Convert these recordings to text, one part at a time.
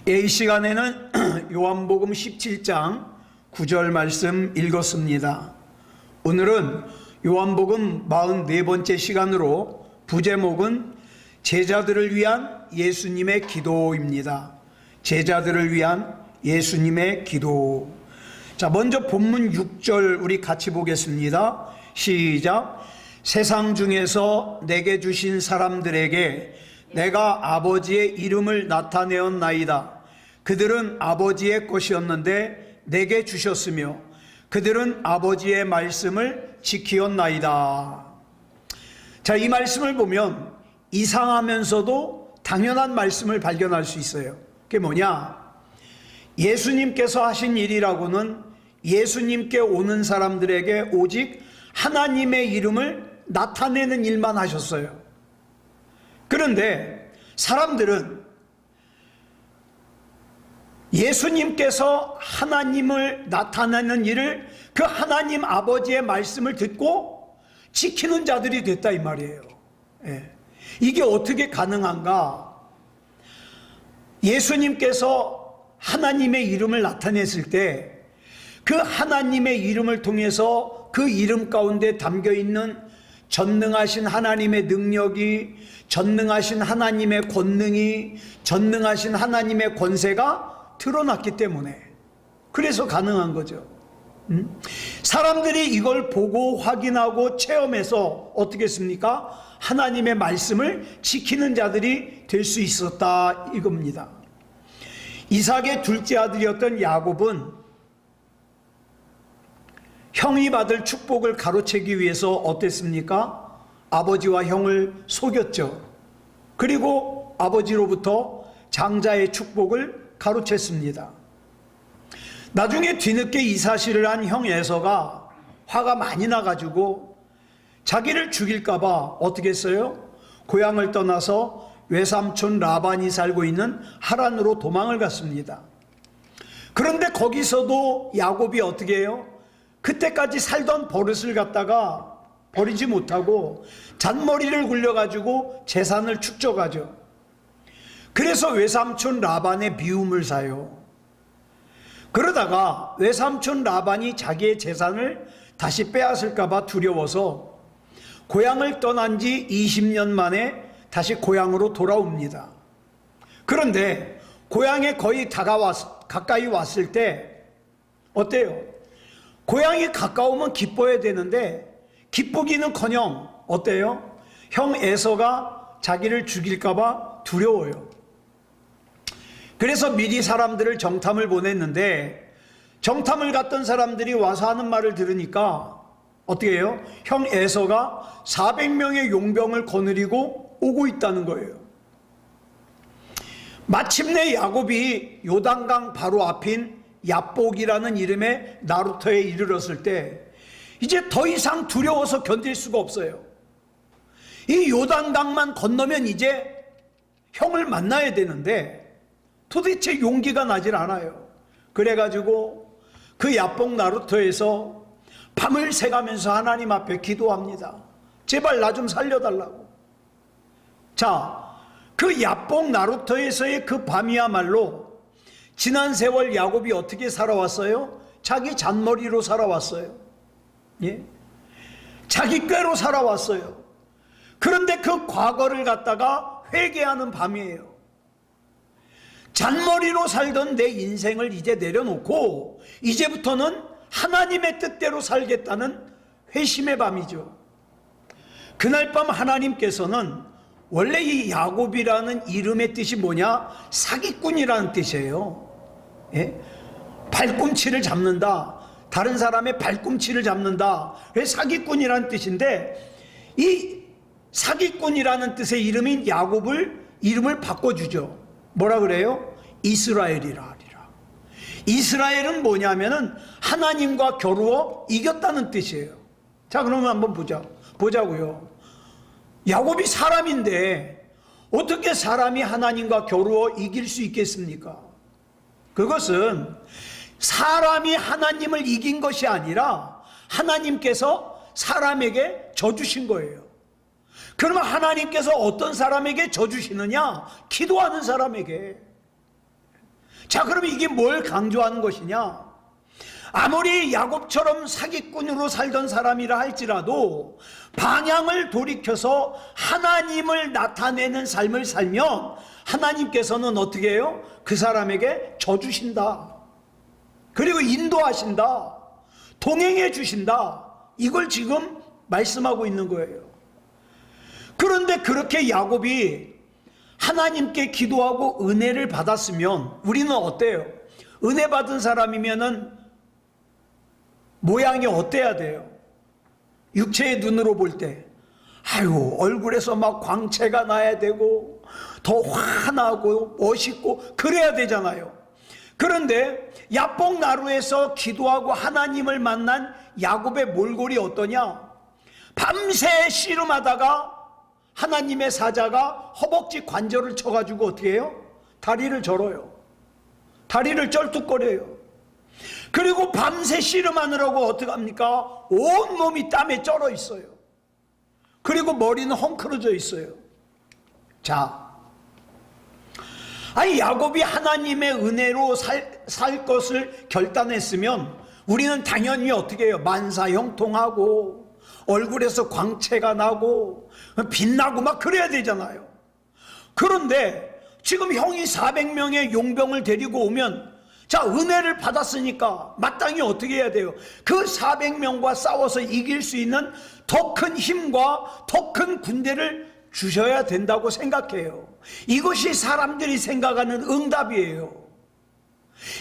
이 시간에는 요한복음 17장 9절 말씀 읽었습니다. 오늘은 요한복음 44번째 시간으로 부제목은 제자들을 위한 예수님의 기도입니다. 제자들을 위한 예수님의 기도. 자, 먼저 본문 6절 우리 같이 보겠습니다. 시작. 세상 중에서 내게 주신 사람들에게 내가 아버지의 이름을 나타내었나이다. 그들은 아버지의 것이었는데 내게 주셨으며 그들은 아버지의 말씀을 지키었나이다. 자, 이 말씀을 보면 이상하면서도 당연한 말씀을 발견할 수 있어요. 그게 뭐냐? 예수님께서 하신 일이라고는 예수님께 오는 사람들에게 오직 하나님의 이름을 나타내는 일만 하셨어요. 그런데 사람들은 예수님께서 하나님을 나타내는 일을 그 하나님 아버지의 말씀을 듣고 지키는 자들이 됐다 이 말이에요. 이게 어떻게 가능한가? 예수님께서 하나님의 이름을 나타냈을 때 그 하나님의 이름을 통해서 그 이름 가운데 담겨있는 전능하신 하나님의 능력이, 전능하신 하나님의 권능이, 전능하신 하나님의 권세가 드러났기 때문에 그래서 가능한 거죠. 사람들이 이걸 보고 확인하고 체험해서 어떻게 했습니까? 하나님의 말씀을 지키는 자들이 될 수 있었다 이겁니다. 이삭의 둘째 아들이었던 야곱은 형이 받을 축복을 가로채기 위해서 어땠습니까? 아버지와 형을 속였죠. 그리고 아버지로부터 장자의 축복을 가로챘습니다. 나중에 뒤늦게 이 사실을 한 형 에서가 화가 많이 나가지고 자기를 죽일까 봐 어떻게 했어요? 고향을 떠나서 외삼촌 라반이 살고 있는 하란으로 도망을 갔습니다. 그런데 거기서도 야곱이 어떻게 해요? 그때까지 살던 버릇을 갖다가 버리지 못하고 잔머리를 굴려가지고 재산을 축적하죠. 그래서 외삼촌 라반의 미움을 사요. 그러다가 외삼촌 라반이 자기의 재산을 다시 빼앗을까 봐 두려워서 고향을 떠난 지 20년 만에 다시 고향으로 돌아옵니다. 그런데 고향에 거의 가까이 왔을 때 어때요? 고향이 가까우면 기뻐야 되는데 기쁘기는커녕 어때요? 형 에서가 자기를 죽일까 봐 두려워요. 그래서 미리 사람들을 정탐을 보냈는데 정탐을 갔던 사람들이 와서 하는 말을 들으니까 어떻게 해요? 형 에서가 400명의 용병을 거느리고 오고 있다는 거예요. 마침내 야곱이 요단강 바로 앞인 야복이라는 이름의 나루터에 이르렀을 때 이제 더 이상 두려워서 견딜 수가 없어요. 이 요단강만 건너면 이제 형을 만나야 되는데 도대체 용기가 나질 않아요. 그래가지고 그 야복 나루터에서 밤을 새가면서 하나님 앞에 기도합니다. 제발 나 좀 살려달라고. 자, 그 야복 나루터에서의 그 밤이야말로 지난 세월 야곱이 어떻게 살아왔어요? 자기 잔머리로 살아왔어요. 예? 자기 꾀로 살아왔어요. 그런데 그 과거를 갖다가 회개하는 밤이에요. 잔머리로 살던 내 인생을 이제 내려놓고 이제부터는 하나님의 뜻대로 살겠다는 회심의 밤이죠. 그날 밤 하나님께서는 원래 이 야곱이라는 이름의 뜻이 뭐냐? 사기꾼이라는 뜻이에요. 예? 발꿈치를 잡는다. 다른 사람의 발꿈치를 잡는다. 사기꾼이라는 뜻인데 이 사기꾼이라는 뜻의 이름인 야곱을 이름을 바꿔주죠. 뭐라 그래요? 이스라엘이라 하리라. 이스라엘은 뭐냐면은 하나님과 겨루어 이겼다는 뜻이에요. 자, 그러면 한번 보자고요. 야곱이 사람인데 어떻게 사람이 하나님과 겨루어 이길 수 있겠습니까? 그것은 사람이 하나님을 이긴 것이 아니라 하나님께서 사람에게 져주신 거예요. 그러면 하나님께서 어떤 사람에게 져주시느냐? 기도하는 사람에게. 자, 그럼 이게 뭘 강조하는 것이냐? 아무리 야곱처럼 사기꾼으로 살던 사람이라 할지라도 방향을 돌이켜서 하나님을 나타내는 삶을 살면 하나님께서는 어떻게 해요? 그 사람에게 져 주신다. 그리고 인도하신다. 동행해 주신다. 이걸 지금 말씀하고 있는 거예요. 그런데 그렇게 야곱이 하나님께 기도하고 은혜를 받았으면 우리는 어때요? 은혜 받은 사람이면은 모양이 어때야 돼요? 육체의 눈으로 볼 때 아유, 얼굴에서 막 광채가 나야 되고 더 환하고 멋있고 그래야 되잖아요. 그런데 야복 나루에서 기도하고 하나님을 만난 야곱의 몰골이 어떠냐? 밤새 씨름하다가 하나님의 사자가 허벅지 관절을 쳐가지고 어떻게 해요? 다리를 절어요. 다리를 쩔뚝거려요. 그리고 밤새 씨름하느라고 어떻게 합니까? 온몸이 땀에 쩔어 있어요. 그리고 머리는 헝클어져 있어요. 자, 아니 야곱이 하나님의 은혜로 살 것을 결단했으면 우리는 당연히 어떻게 해요? 만사형통하고 얼굴에서 광채가 나고 빛나고 막 그래야 되잖아요. 그런데 지금 형이 400명의 용병을 데리고 오면 자, 은혜를 받았으니까 마땅히 어떻게 해야 돼요? 그 400명과 싸워서 이길 수 있는 더 큰 힘과 더 큰 군대를 주셔야 된다고 생각해요. 이것이 사람들이 생각하는 응답이에요.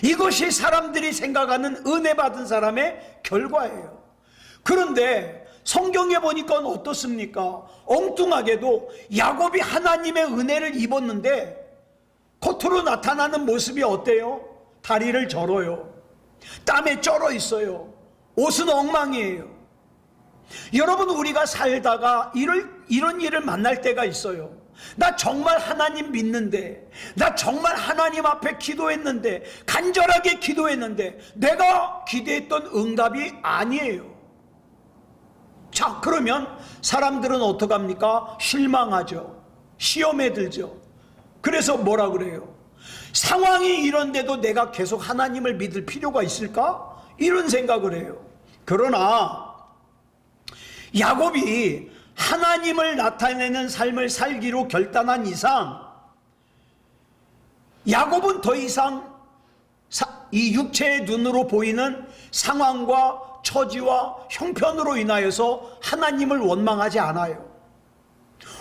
이것이 사람들이 생각하는 은혜 받은 사람의 결과예요. 그런데 성경에 보니까 어떻습니까? 엉뚱하게도 야곱이 하나님의 은혜를 입었는데 겉으로 나타나는 모습이 어때요? 다리를 절어요. 땀에 쩔어 있어요. 옷은 엉망이에요. 여러분, 우리가 살다가 이런 일을 만날 때가 있어요. 나 정말 하나님 믿는데, 나 정말 하나님 앞에 기도했는데, 간절하게 기도했는데 내가 기대했던 응답이 아니에요. 자, 그러면 사람들은 어떡합니까? 실망하죠. 시험에 들죠. 그래서 뭐라 그래요? 상황이 이런데도 내가 계속 하나님을 믿을 필요가 있을까? 이런 생각을 해요. 그러나 야곱이 하나님을 나타내는 삶을 살기로 결단한 이상 야곱은 더 이상 이 육체의 눈으로 보이는 상황과 처지와 형편으로 인하여서 하나님을 원망하지 않아요.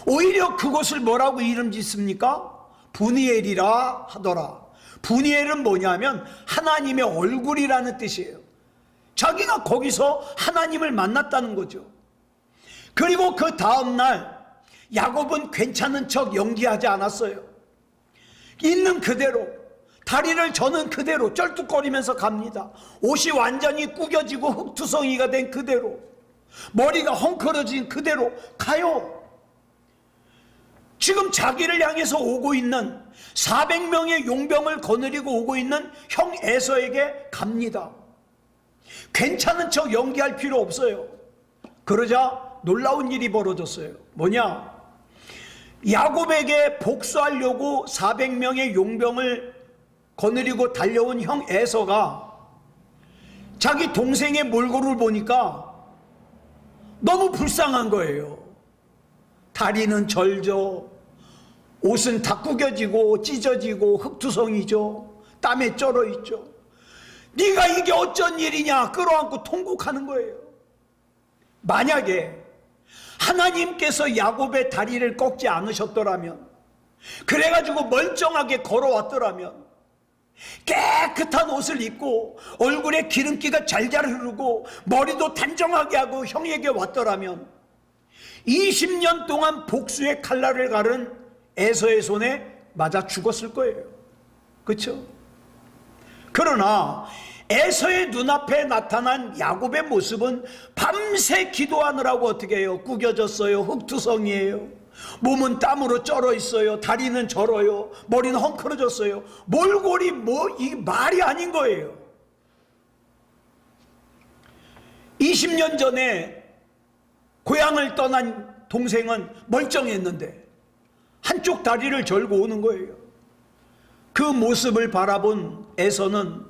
오히려 그것을 뭐라고 이름 짓습니까? 분이엘이라 하더라. 분이엘은 뭐냐면 하나님의 얼굴이라는 뜻이에요. 자기가 거기서 하나님을 만났다는 거죠. 그리고 그 다음날 야곱은 괜찮은 척 연기하지 않았어요. 있는 그대로 다리를 저는 그대로 쩔뚝거리면서 갑니다. 옷이 완전히 구겨지고 흙투성이가 된 그대로, 머리가 헝클어진 그대로 가요. 지금 자기를 향해서 오고 있는 400명의 용병을 거느리고 오고 있는 형 에서에게 갑니다. 괜찮은 척 연기할 필요 없어요. 그러자 놀라운 일이 벌어졌어요. 뭐냐? 야곱에게 복수하려고 400명의 용병을 거느리고 달려온 형 에서가 자기 동생의 몰골을 보니까 너무 불쌍한 거예요. 다리는 절죠. 옷은 다 구겨지고 찢어지고 흙투성이죠. 땀에 쩔어 있죠. 네가 이게 어쩐 일이냐 끌어안고 통곡하는 거예요. 만약에 하나님께서 야곱의 다리를 꺾지 않으셨더라면, 그래가지고 멀쩡하게 걸어왔더라면, 깨끗한 옷을 입고 얼굴에 기름기가 잘잘 흐르고 머리도 단정하게 하고 형에게 왔더라면 20년 동안 복수의 칼날을 가른 에서의 손에 맞아 죽었을 거예요. 그렇죠? 그러나 에서의 눈앞에 나타난 야곱의 모습은 밤새 기도하느라고 어떻게 해요? 구겨졌어요. 흙투성이에요. 몸은 땀으로 쩔어 있어요. 다리는 절어요. 머리는 헝클어졌어요. 몰골이 이 말이 아닌 거예요. 20년 전에 고향을 떠난 동생은 멀쩡했는데 한쪽 다리를 절고 오는 거예요. 그 모습을 바라본 에서는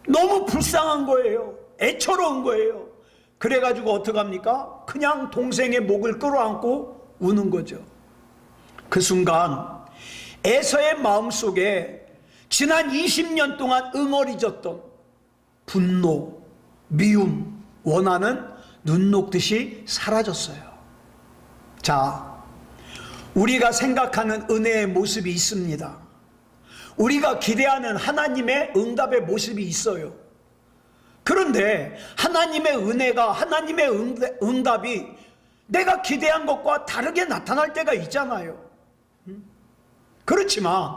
너무 불쌍한 거예요. 애처로운 거예요. 그래가지고 어떡합니까? 그냥 동생의 목을 끌어안고 우는 거죠. 그 순간 에서의 마음속에 지난 20년 동안 응어리졌던 분노, 미움, 원한은 눈 녹듯이 사라졌어요. 자, 우리가 생각하는 은혜의 모습이 있습니다. 우리가 기대하는 하나님의 응답의 모습이 있어요. 그런데 하나님의 은혜가, 하나님의 응답이 내가 기대한 것과 다르게 나타날 때가 있잖아요. 그렇지만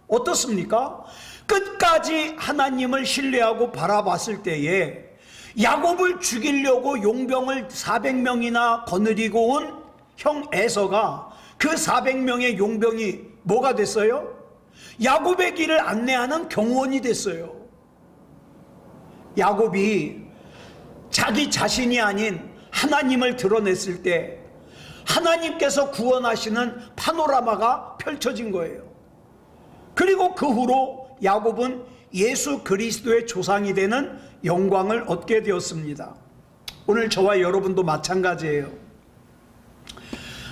어떻습니까? 끝까지 하나님을 신뢰하고 바라봤을 때에 야곱을 죽이려고 용병을 400명이나 거느리고 온 형 에서가 그 400명의 용병이 뭐가 됐어요? 야곱의 길을 안내하는 경호원이 됐어요. 야곱이 자기 자신이 아닌 하나님을 드러냈을 때 하나님께서 구원하시는 파노라마가 펼쳐진 거예요. 그리고 그 후로 야곱은 예수 그리스도의 조상이 되는 영광을 얻게 되었습니다. 오늘 저와 여러분도 마찬가지예요.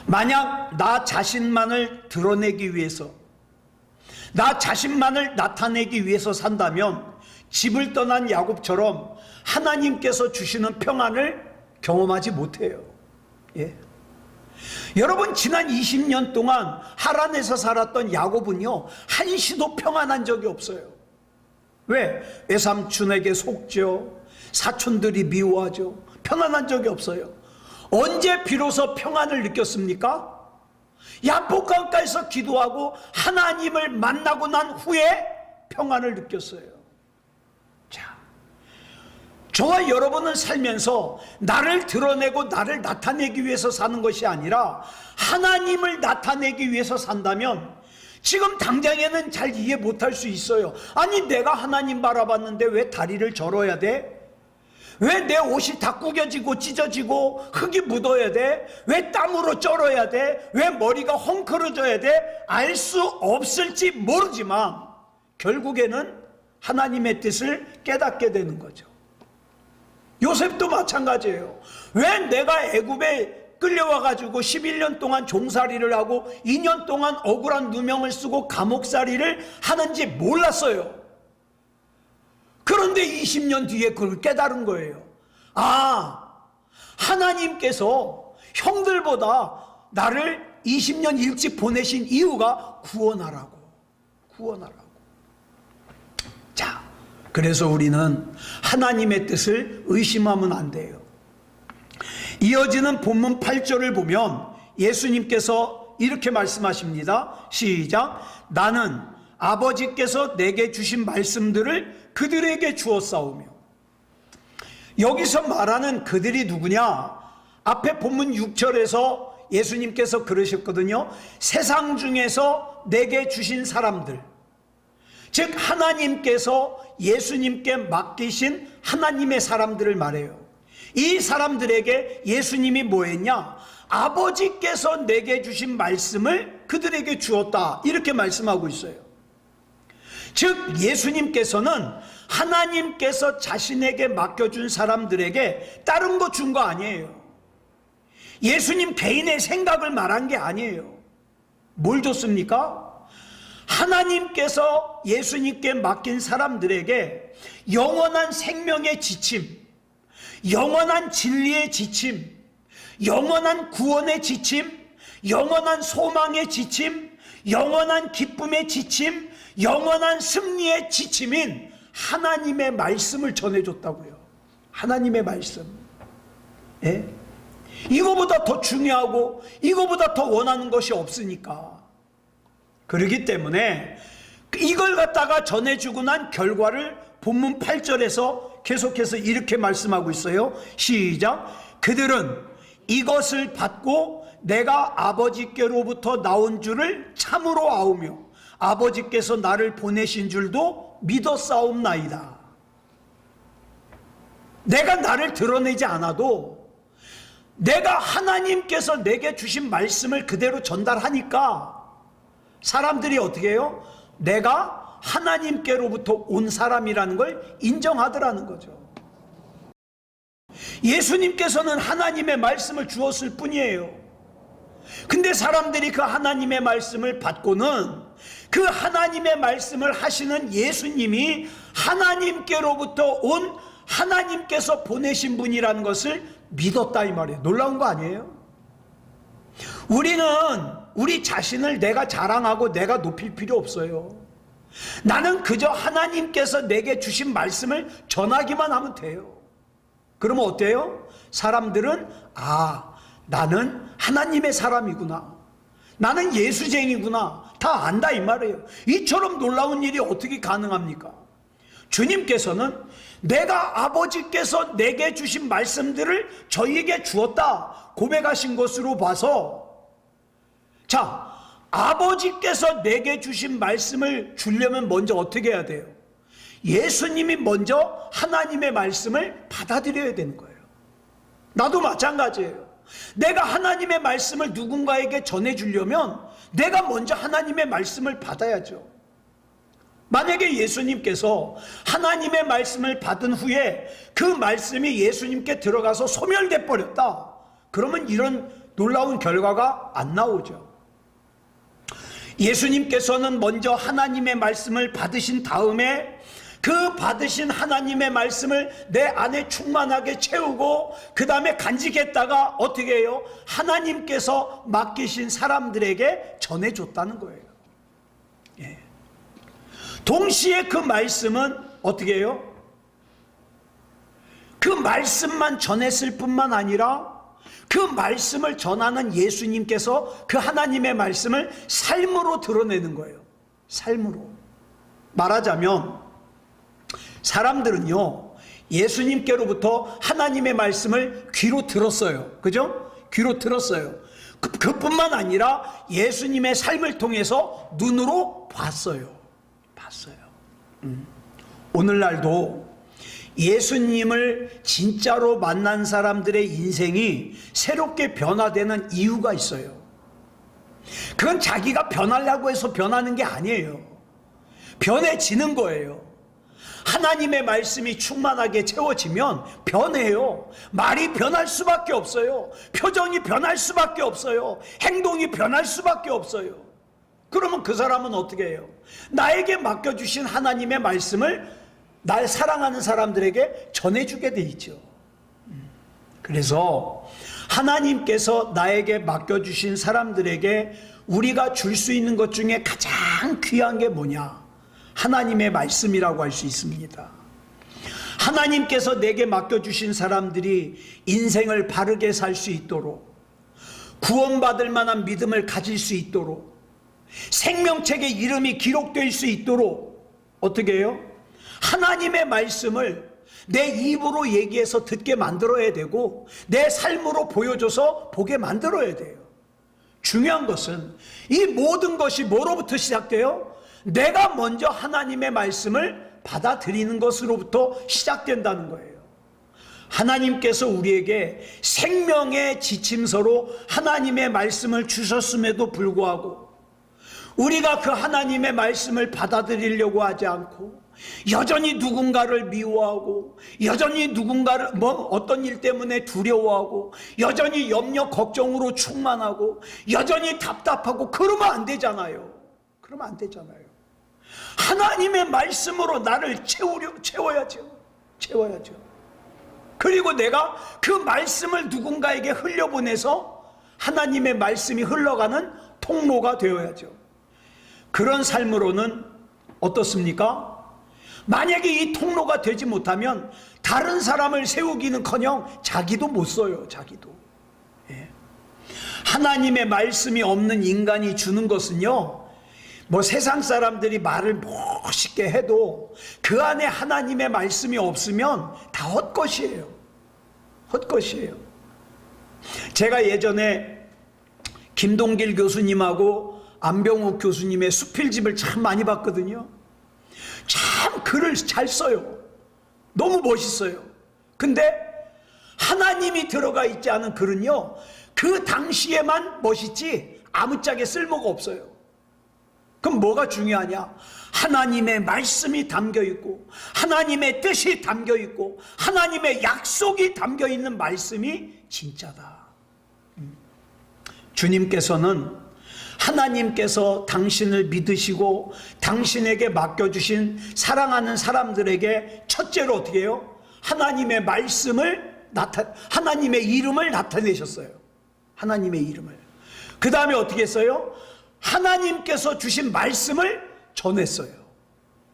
만약 나 자신만을 드러내기 위해서, 나 자신만을 나타내기 위해서 산다면 집을 떠난 야곱처럼 하나님께서 주시는 평안을 경험하지 못해요. 예. 여러분, 지난 20년 동안 하란에서 살았던 야곱은요, 한시도 평안한 적이 없어요. 왜? 외삼촌에게 속죠. 사촌들이 미워하죠. 편안한 적이 없어요. 언제 비로소 평안을 느꼈습니까? 야복강가에서 기도하고 하나님을 만나고 난 후에 평안을 느꼈어요. 자, 저와 여러분은 살면서 나를 드러내고 나를 나타내기 위해서 사는 것이 아니라 하나님을 나타내기 위해서 산다면 지금 당장에는 잘 이해 못할 수 있어요. 아니, 내가 하나님 바라봤는데 왜 다리를 절어야 돼? 왜 내 옷이 다 구겨지고 찢어지고 흙이 묻어야 돼? 왜 땀으로 쩔어야 돼? 왜 머리가 헝클어져야 돼? 알 수 없을지 모르지만 결국에는 하나님의 뜻을 깨닫게 되는 거죠. 요셉도 마찬가지예요. 왜 내가 애굽에 끌려와가지고 11년 동안 종살이를 하고 2년 동안 억울한 누명을 쓰고 감옥살이를 하는지 몰랐어요. 그런데 20년 뒤에 그걸 깨달은 거예요. 아, 하나님께서 형들보다 나를 20년 일찍 보내신 이유가 구원하라고. 자, 그래서 우리는 하나님의 뜻을 의심하면 안 돼요. 이어지는 본문 8절을 보면 예수님께서 이렇게 말씀하십니다. 시작. 나는 아버지께서 내게 주신 말씀들을 그들에게 주었사오며. 여기서 말하는 그들이 누구냐? 앞에 본문 6절에서 예수님께서 그러셨거든요. 세상 중에서 내게 주신 사람들, 즉 하나님께서 예수님께 맡기신 하나님의 사람들을 말해요. 이 사람들에게 예수님이 뭐 했냐? 아버지께서 내게 주신 말씀을 그들에게 주었다, 이렇게 말씀하고 있어요. 즉 예수님께서는 하나님께서 자신에게 맡겨준 사람들에게 다른 거 준 거 아니에요. 예수님 개인의 생각을 말한 게 아니에요. 뭘 줬습니까? 하나님께서 예수님께 맡긴 사람들에게 영원한 생명의 지침, 영원한 진리의 지침, 영원한 구원의 지침, 영원한 소망의 지침, 영원한 기쁨의 지침, 영원한 승리의 지침인 하나님의 말씀을 전해줬다고요. 하나님의 말씀. 예? 이거보다 더 중요하고 이거보다 더 원하는 것이 없으니까. 그렇기 때문에 이걸 갖다가 전해주고 난 결과를 본문 8절에서 계속해서 이렇게 말씀하고 있어요. 시작. 그들은 이것을 받고 내가 아버지께로부터 나온 줄을 참으로 아우며 아버지께서 나를 보내신 줄도 믿었사옵나이다. 내가 나를 드러내지 않아도 내가 하나님께서 내게 주신 말씀을 그대로 전달하니까 사람들이 어떻게 해요? 내가 하나님께로부터 온 사람이라는 걸 인정하더라는 거죠. 예수님께서는 하나님의 말씀을 주었을 뿐이에요. 근데 사람들이 그 하나님의 말씀을 받고는 그 하나님의 말씀을 하시는 예수님이 하나님께로부터 온 하나님께서 보내신 분이라는 것을 믿었다 이 말이에요. 놀라운 거 아니에요? 우리는 우리 자신을 내가 자랑하고 내가 높일 필요 없어요. 나는 그저 하나님께서 내게 주신 말씀을 전하기만 하면 돼요. 그러면 어때요? 사람들은 나는 하나님의 사람이구나, 나는 예수쟁이구나, 다 안다 이 말이에요. 이처럼 놀라운 일이 어떻게 가능합니까? 주님께서는 내가 아버지께서 내게 주신 말씀들을 저희에게 주었다 고백하신 것으로 봐서, 자, 아버지께서 내게 주신 말씀을 주려면 먼저 어떻게 해야 돼요? 예수님이 먼저 하나님의 말씀을 받아들여야 되는 거예요. 나도 마찬가지예요. 내가 하나님의 말씀을 누군가에게 전해주려면 내가 먼저 하나님의 말씀을 받아야죠. 만약에 예수님께서 하나님의 말씀을 받은 후에 그 말씀이 예수님께 들어가서 소멸돼 버렸다, 그러면 이런 놀라운 결과가 안 나오죠. 예수님께서는 먼저 하나님의 말씀을 받으신 다음에 그 받으신 하나님의 말씀을 내 안에 충만하게 채우고 그 다음에 간직했다가 어떻게 해요? 하나님께서 맡기신 사람들에게 전해줬다는 거예요. 예. 동시에 그 말씀은 어떻게 해요? 그 말씀만 전했을 뿐만 아니라 그 말씀을 전하는 예수님께서 그 하나님의 말씀을 삶으로 드러내는 거예요. 삶으로. 말하자면 사람들은요, 예수님께로부터 하나님의 말씀을 귀로 들었어요. 그죠? 귀로 들었어요. 그뿐만 아니라 예수님의 삶을 통해서 눈으로 봤어요. 오늘날도 예수님을 진짜로 만난 사람들의 인생이 새롭게 변화되는 이유가 있어요. 그건 자기가 변하려고 해서 변하는 게 아니에요. 변해지는 거예요. 하나님의 말씀이 충만하게 채워지면 변해요. 말이 변할 수밖에 없어요. 표정이 변할 수밖에 없어요. 행동이 변할 수밖에 없어요. 그러면 그 사람은 어떻게 해요? 나에게 맡겨주신 하나님의 말씀을 날 사랑하는 사람들에게 전해주게 돼 있죠. 그래서 하나님께서 나에게 맡겨주신 사람들에게 우리가 줄 수 있는 것 중에 가장 귀한 게 뭐냐? 하나님의 말씀이라고 할 수 있습니다. 하나님께서 내게 맡겨주신 사람들이 인생을 바르게 살 수 있도록, 구원받을 만한 믿음을 가질 수 있도록, 생명책에 이름이 기록될 수 있도록 어떻게 해요? 하나님의 말씀을 내 입으로 얘기해서 듣게 만들어야 되고 내 삶으로 보여줘서 보게 만들어야 돼요. 중요한 것은 이 모든 것이 뭐로부터 시작돼요? 내가 먼저 하나님의 말씀을 받아들이는 것으로부터 시작된다는 거예요. 하나님께서 우리에게 생명의 지침서로 하나님의 말씀을 주셨음에도 불구하고 우리가 그 하나님의 말씀을 받아들이려고 하지 않고 여전히 누군가를 미워하고 여전히 누군가를 어떤 일 때문에 두려워하고 여전히 염려 걱정으로 충만하고 여전히 답답하고 그러면 안 되잖아요. 그러면 안 되잖아요. 하나님의 말씀으로 나를 채워야죠. 그리고 내가 그 말씀을 누군가에게 흘려보내서 하나님의 말씀이 흘러가는 통로가 되어야죠. 그런 삶으로는 어떻습니까? 만약에 이 통로가 되지 못하면 다른 사람을 세우기는커녕 자기도 못 써요. 자기도. 예. 하나님의 말씀이 없는 인간이 주는 것은요, 뭐 세상 사람들이 말을 멋있게 해도 그 안에 하나님의 말씀이 없으면 다 헛것이에요. 헛것이에요. 제가 예전에 김동길 교수님하고 안병욱 교수님의 수필집을 참 많이 봤거든요. 참 글을 잘 써요. 너무 멋있어요. 근데 하나님이 들어가 있지 않은 글은요, 그 당시에만 멋있지 아무짝에 쓸모가 없어요. 그럼 뭐가 중요하냐? 하나님의 말씀이 담겨 있고 하나님의 뜻이 담겨 있고 하나님의 약속이 담겨 있는 말씀이 진짜다. 주님께서는 하나님께서 당신을 믿으시고 당신에게 맡겨주신 사랑하는 사람들에게 첫째로 어떻게 해요? 하나님의 말씀을 하나님의 이름을 나타내셨어요. 하나님의 이름을. 그 다음에 어떻게 했어요? 하나님께서 주신 말씀을 전했어요.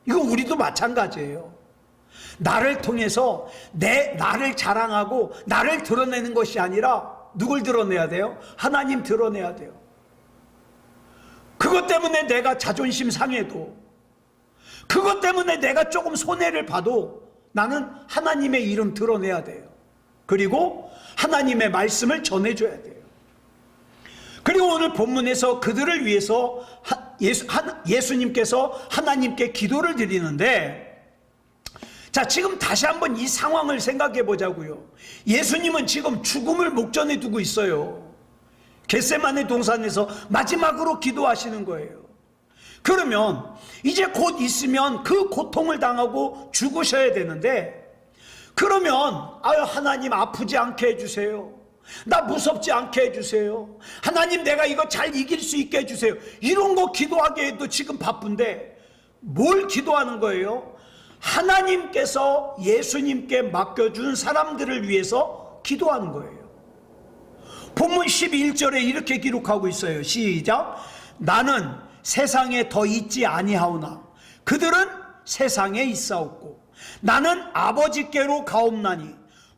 이거 우리도 마찬가지예요. 나를 통해서 나를 자랑하고 나를 드러내는 것이 아니라 누굴 드러내야 돼요? 하나님 드러내야 돼요. 그것 때문에 내가 자존심 상해도, 그것 때문에 내가 조금 손해를 봐도 나는 하나님의 이름 드러내야 돼요. 그리고 하나님의 말씀을 전해줘야 돼요. 그리고 오늘 본문에서 그들을 위해서 예수님께서 하나님께 기도를 드리는데, 자, 지금 다시 한번 이 상황을 생각해 보자고요. 예수님은 지금 죽음을 목전에 두고 있어요. 겟세마네 동산에서 마지막으로 기도하시는 거예요. 그러면 이제 곧 있으면 그 고통을 당하고 죽으셔야 되는데, 그러면 아유 하나님 아프지 않게 해주세요. 나 무섭지 않게 해주세요. 하나님 내가 이거 잘 이길 수 있게 해주세요. 이런 거 기도하게 해도 지금 바쁜데 뭘 기도하는 거예요? 하나님께서 예수님께 맡겨준 사람들을 위해서 기도하는 거예요. 본문 12절에 이렇게 기록하고 있어요. 시작. 나는 세상에 더 있지 아니하오나 그들은 세상에 있사옵고 나는 아버지께로 가옵나니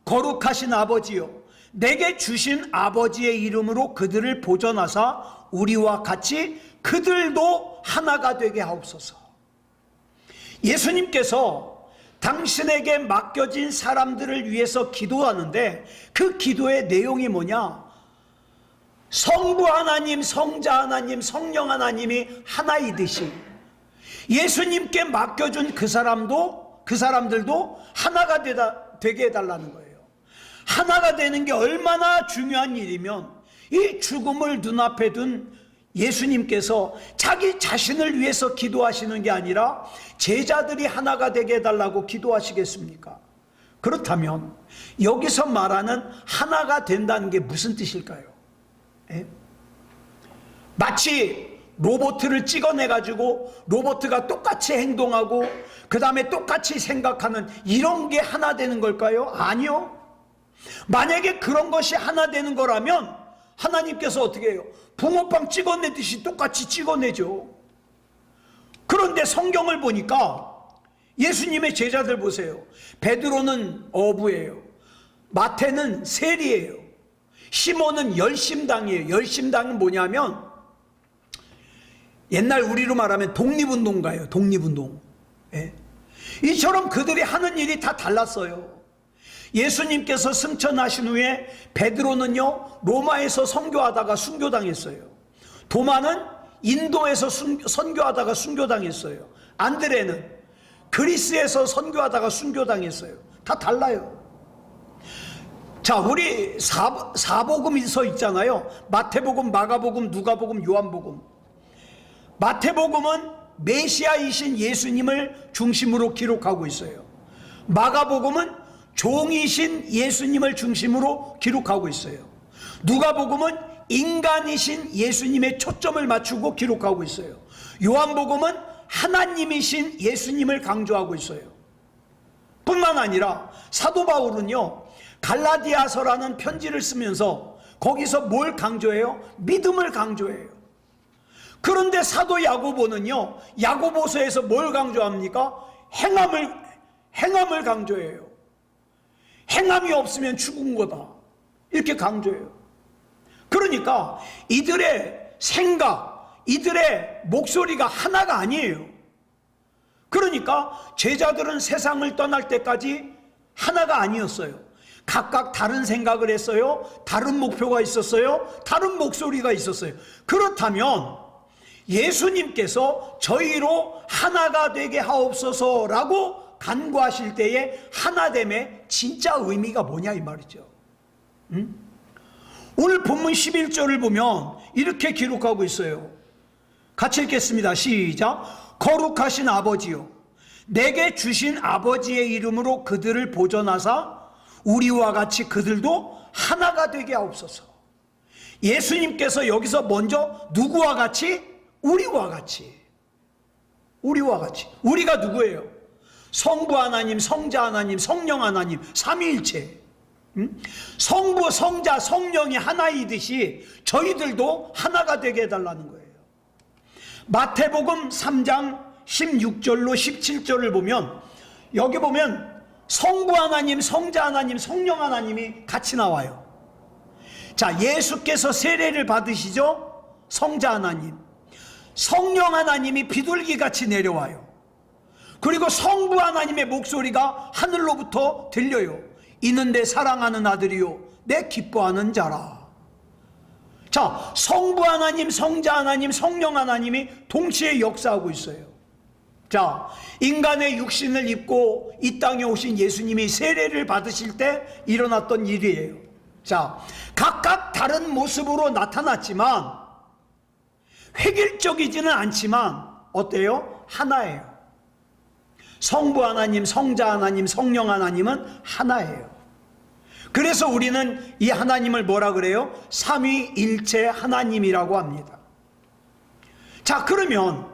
거룩하신 아버지여 내게 주신 아버지의 이름으로 그들을 보존하사 우리와 같이 그들도 하나가 되게 하옵소서. 예수님께서 당신에게 맡겨진 사람들을 위해서 기도하는데 그 기도의 내용이 뭐냐? 성부 하나님, 성자 하나님, 성령 하나님이 하나이듯이 예수님께 맡겨준 그 사람들도 하나가 되게 해달라는 거예요. 하나가 되는 게 얼마나 중요한 일이면 이 죽음을 눈앞에 둔 예수님께서 자기 자신을 위해서 기도하시는 게 아니라 제자들이 하나가 되게 해달라고 기도하시겠습니까? 그렇다면 여기서 말하는 하나가 된다는 게 무슨 뜻일까요? 마치 로봇을 찍어내가지고 로봇가 똑같이 행동하고 그 다음에 똑같이 생각하는 이런 게 하나 되는 걸까요? 아니요. 만약에 그런 것이 하나 되는 거라면 하나님께서 어떻게 해요? 붕어빵 찍어내듯이 똑같이 찍어내죠. 그런데 성경을 보니까 예수님의 제자들 보세요. 베드로는 어부예요. 마태는 세리예요. 시몬은 열심당이에요. 열심당은 뭐냐면 옛날 우리로 말하면 독립운동가예요. 독립운동. 예. 이처럼 그들이 하는 일이 다 달랐어요. 예수님께서 승천하신 후에 베드로는요 로마에서 선교하다가 순교당했어요. 도마는 인도에서 선교하다가 순교당했어요. 안드레는 그리스에서 선교하다가 순교당했어요. 다 달라요. 자, 우리 사복음이 서 있잖아요. 마태복음, 마가복음, 누가복음, 요한복음. 마태복음은 메시아이신 예수님을 중심으로 기록하고 있어요. 마가복음은 종이신 예수님을 중심으로 기록하고 있어요. 누가복음은 인간이신 예수님의 초점을 맞추고 기록하고 있어요. 요한복음은 하나님이신 예수님을 강조하고 있어요. 뿐만 아니라 사도 바울은요 갈라디아서라는 편지를 쓰면서 거기서 뭘 강조해요? 믿음을 강조해요. 그런데 사도 야고보는요 야고보서에서 뭘 강조합니까? 행함을 강조해요. 행함이 없으면 죽은 거다 이렇게 강조해요. 그러니까 이들의 생각, 이들의 목소리가 하나가 아니에요. 그러니까 제자들은 세상을 떠날 때까지 하나가 아니었어요. 각각 다른 생각을 했어요. 다른 목표가 있었어요. 다른 목소리가 있었어요. 그렇다면 예수님께서 저희로 하나가 되게 하옵소서라고 간구하실 때에 하나됨의 진짜 의미가 뭐냐 이 말이죠. 오늘 본문 11절을 보면 이렇게 기록하고 있어요. 같이 읽겠습니다. 시작. 거룩하신 아버지요, 내게 주신 아버지의 이름으로 그들을 보존하사 우리와 같이 그들도 하나가 되게 하옵소서. 예수님께서 여기서 먼저 누구와 같이? 우리와 같이. 우리와 같이. 우리가 누구예요? 성부 하나님, 성자 하나님, 성령 하나님, 삼위일체. 성부, 성자, 성령이 하나이듯이 저희들도 하나가 되게 해달라는 거예요. 마태복음 3장 16절로 17절을 보면, 여기 보면 성부 하나님, 성자 하나님, 성령 하나님이 같이 나와요. 자, 예수께서 세례를 받으시죠? 성자 하나님. 성령 하나님이 비둘기같이 내려와요. 그리고 성부 하나님의 목소리가 하늘로부터 들려요. 이는 내 사랑하는 아들이요 내 기뻐하는 자라. 자, 성부 하나님, 성자 하나님, 성령 하나님이 동시에 역사하고 있어요. 자, 인간의 육신을 입고 이 땅에 오신 예수님이 세례를 받으실 때 일어났던 일이에요. 자, 각각 다른 모습으로 나타났지만 획일적이지는 않지만 어때요? 하나예요. 성부 하나님, 성자 하나님, 성령 하나님은 하나예요. 그래서 우리는 이 하나님을 뭐라 그래요? 삼위일체 하나님이라고 합니다. 자, 그러면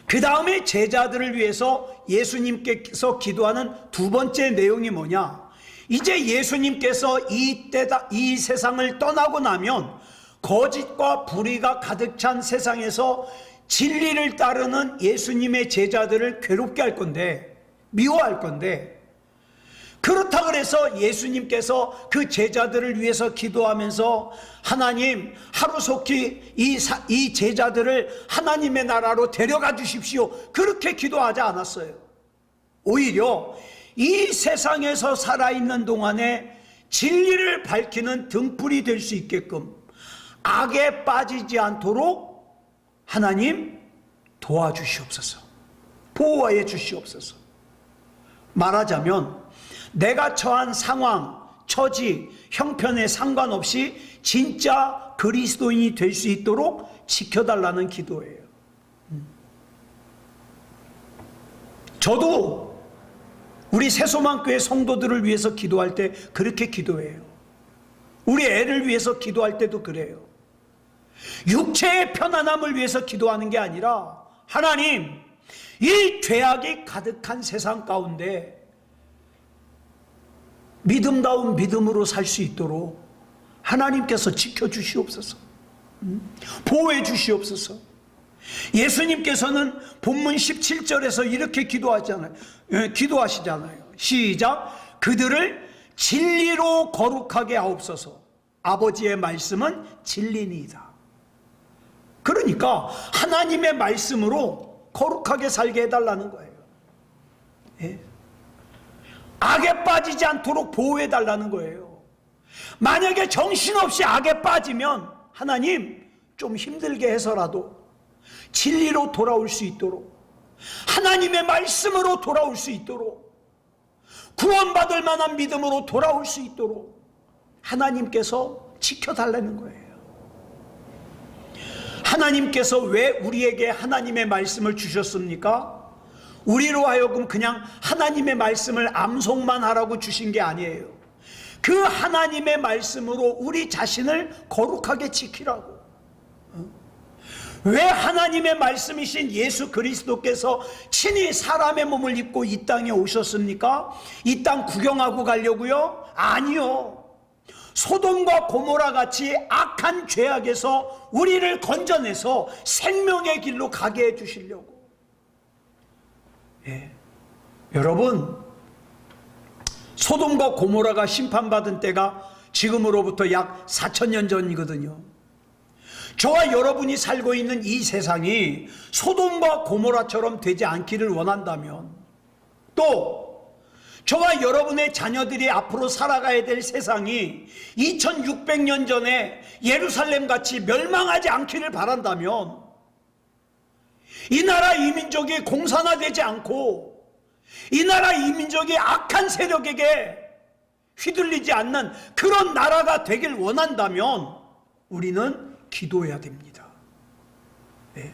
그 다음에 제자들을 위해서 예수님께서 기도하는 두 번째 내용이 뭐냐? 이제 예수님께서 이 세상을 떠나고 나면 거짓과 불의가 가득 찬 세상에서 진리를 따르는 예수님의 제자들을 괴롭게 할 건데, 미워할 건데, 그렇다 그래서 예수님께서 그 제자들을 위해서 기도하면서 하나님, 하루속히 이 제자들을 하나님의 나라로 데려가 주십시오, 그렇게 기도하지 않았어요. 오히려 이 세상에서 살아있는 동안에 진리를 밝히는 등불이 될 수 있게끔 악에 빠지지 않도록 하나님 도와주시옵소서, 보호하여 주시옵소서. 말하자면 내가 처한 상황, 처지, 형편에 상관없이 진짜 그리스도인이 될 수 있도록 지켜달라는 기도예요. 저도 우리 새소망교회 성도들을 위해서 기도할 때 그렇게 기도해요. 우리 애를 위해서 기도할 때도 그래요. 육체의 편안함을 위해서 기도하는 게 아니라, 하나님, 이 죄악이 가득한 세상 가운데 믿음다운 믿음으로 살 수 있도록 하나님께서 지켜주시옵소서, 보호해 주시옵소서. 예수님께서는 본문 17절에서 이렇게 기도하시잖아요. 시작. 그들을 진리로 거룩하게 하옵소서. 아버지의 말씀은 진리니이다. 그러니까 하나님의 말씀으로 거룩하게 살게 해달라는 거예요. 예? 악에 빠지지 않도록 보호해달라는 거예요. 만약에 정신없이 악에 빠지면 하나님 좀 힘들게 해서라도 진리로 돌아올 수 있도록, 하나님의 말씀으로 돌아올 수 있도록, 구원받을 만한 믿음으로 돌아올 수 있도록 하나님께서 지켜달라는 거예요. 하나님께서 왜 우리에게 하나님의 말씀을 주셨습니까? 우리로 하여금 그냥 하나님의 말씀을 암송만 하라고 주신 게 아니에요. 그 하나님의 말씀으로 우리 자신을 거룩하게 지키라고. 왜 하나님의 말씀이신 예수 그리스도께서 친히 사람의 몸을 입고 이 땅에 오셨습니까? 이 땅 구경하고 가려고요? 아니요. 소돔과 고모라 같이 악한 죄악에서 우리를 건져내서 생명의 길로 가게 해주시려고. 예. 여러분, 소돔과 고모라가 심판받은 때가 지금으로부터 약 4,000년 전이거든요. 저와 여러분이 살고 있는 이 세상이 소돔과 고모라처럼 되지 않기를 원한다면, 또 저와 여러분의 자녀들이 앞으로 살아가야 될 세상이 2600년 전에 예루살렘같이 멸망하지 않기를 바란다면, 이 나라 이 민족이 공산화되지 않고 이 나라 이 민족이 악한 세력에게 휘둘리지 않는 그런 나라가 되길 원한다면 우리는 기도해야 됩니다. 네.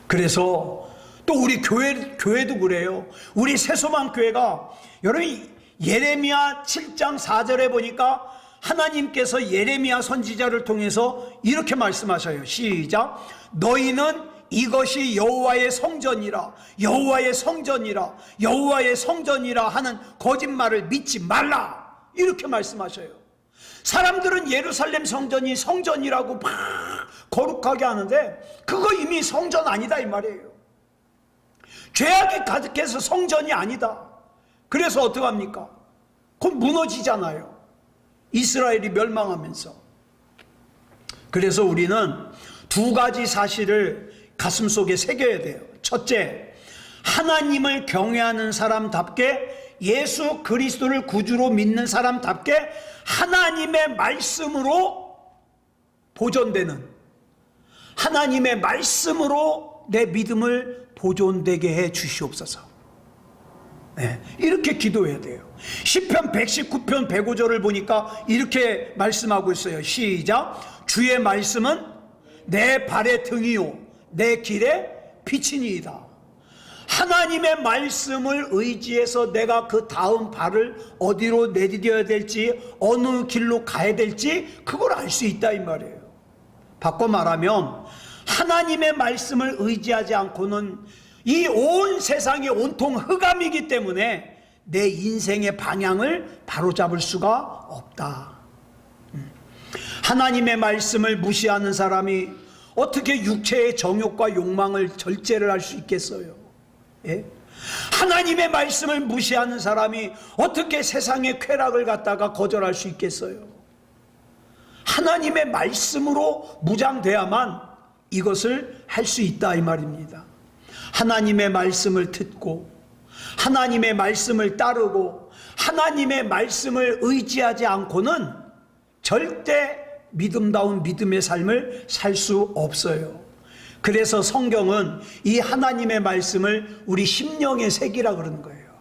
그래서 또 우리 교회도 그래요. 우리 새소망 교회가 여러분 예레미야 7장 4절에 보니까 하나님께서 예레미야 선지자를 통해서 이렇게 말씀하셔요. 시작. 너희는 이것이 여호와의 성전이라, 여호와의 성전이라, 여호와의 성전이라 하는 거짓말을 믿지 말라, 이렇게 말씀하셔요. 사람들은 예루살렘 성전이 성전이라고 막 거룩하게 하는데 그거 이미 성전 아니다 이 말이에요. 죄악이 가득해서 성전이 아니다. 그래서 어떡합니까? 그건 무너지잖아요. 이스라엘이 멸망하면서. 그래서 우리는 두 가지 사실을 가슴속에 새겨야 돼요. 첫째, 하나님을 경외하는 사람답게, 예수 그리스도를 구주로 믿는 사람답게 하나님의 말씀으로 보존되는, 하나님의 말씀으로 내 믿음을 보존되게 해 주시옵소서. 네, 이렇게 기도해야 돼요. 시편 119편 105절을 보니까 이렇게 말씀하고 있어요. 시작. 주의 말씀은 내 발의 등이요 내 길의 빛이니이다. 하나님의 말씀을 의지해서 내가 그 다음 발을 어디로 내디뎌야 될지, 어느 길로 가야 될지 그걸 알 수 있다 이 말이에요. 바꿔 말하면 하나님의 말씀을 의지하지 않고는 이 온 세상이 온통 흑암이기 때문에 내 인생의 방향을 바로잡을 수가 없다. 하나님의 말씀을 무시하는 사람이 어떻게 육체의 정욕과 욕망을 절제를 할 수 있겠어요? 예? 하나님의 말씀을 무시하는 사람이 어떻게 세상의 쾌락을 갖다가 거절할 수 있겠어요? 하나님의 말씀으로 무장돼야만 이것을 할 수 있다 이 말입니다. 하나님의 말씀을 듣고 하나님의 말씀을 따르고 하나님의 말씀을 의지하지 않고는 절대 믿음다운 믿음의 삶을 살 수 없어요. 그래서 성경은 이 하나님의 말씀을 우리 심령에 새기라 그러는 거예요.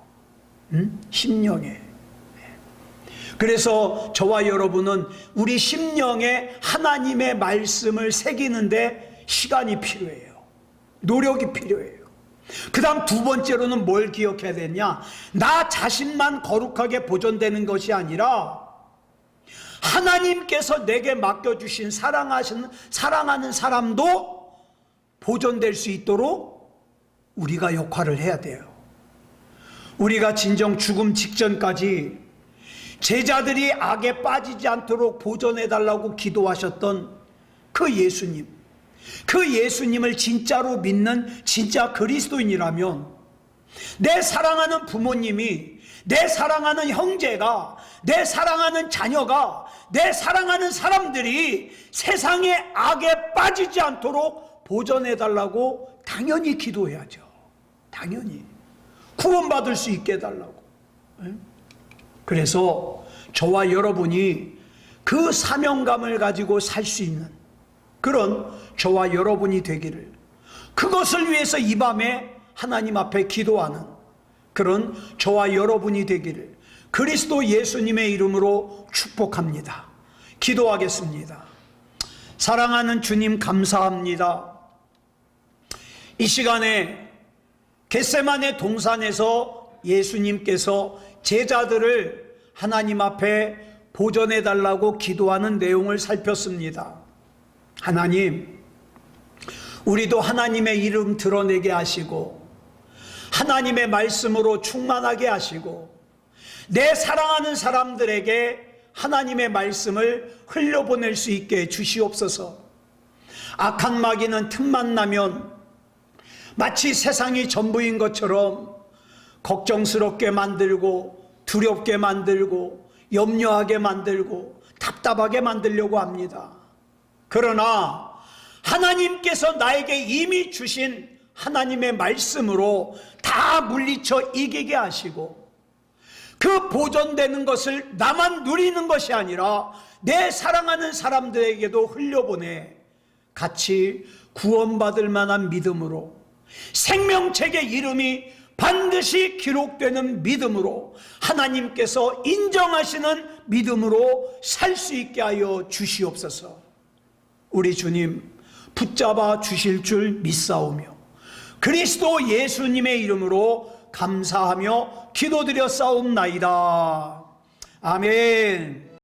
심령에. 그래서 저와 여러분은 우리 심령에 하나님의 말씀을 새기는데 시간이 필요해요. 노력이 필요해요. 그 다음 두 번째로는 뭘 기억해야 되냐? 나 자신만 거룩하게 보존되는 것이 아니라 하나님께서 내게 맡겨주신 사랑하는 사람도 보존될 수 있도록 우리가 역할을 해야 돼요. 우리가 진정 죽음 직전까지 제자들이 악에 빠지지 않도록 보존해달라고 기도하셨던 그 예수님, 그 예수님을 진짜로 믿는 진짜 그리스도인이라면 내 사랑하는 부모님이, 내 사랑하는 형제가, 내 사랑하는 자녀가, 내 사랑하는 사람들이 세상의 악에 빠지지 않도록 보존해달라고 당연히 기도해야죠. 당연히 구원받을 수 있게 해달라고. 그래서 저와 여러분이 그 사명감을 가지고 살 수 있는 그런 저와 여러분이 되기를, 그것을 위해서 이 밤에 하나님 앞에 기도하는 그런 저와 여러분이 되기를 그리스도 예수님의 이름으로 축복합니다. 기도하겠습니다. 사랑하는 주님, 감사합니다. 이 시간에 겟세마네 동산에서 예수님께서 제자들을 하나님 앞에 보존해 달라고 기도하는 내용을 살폈습니다. 하나님, 우리도 하나님의 이름 드러내게 하시고 하나님의 말씀으로 충만하게 하시고 내 사랑하는 사람들에게 하나님의 말씀을 흘려보낼 수 있게 해 주시옵소서. 악한 마귀는 틈만 나면 마치 세상이 전부인 것처럼 걱정스럽게 만들고 두렵게 만들고 염려하게 만들고 답답하게 만들려고 합니다. 그러나 하나님께서 나에게 이미 주신 하나님의 말씀으로 다 물리쳐 이기게 하시고 그 보존되는 것을 나만 누리는 것이 아니라 내 사랑하는 사람들에게도 흘려보내 같이 구원받을 만한 믿음으로, 생명책의 이름이 반드시 기록되는 믿음으로, 하나님께서 인정하시는 믿음으로 살 수 있게 하여 주시옵소서. 우리 주님 붙잡아 주실 줄 믿사오며 그리스도 예수님의 이름으로 감사하며 기도드려 싸움나이다. 아멘.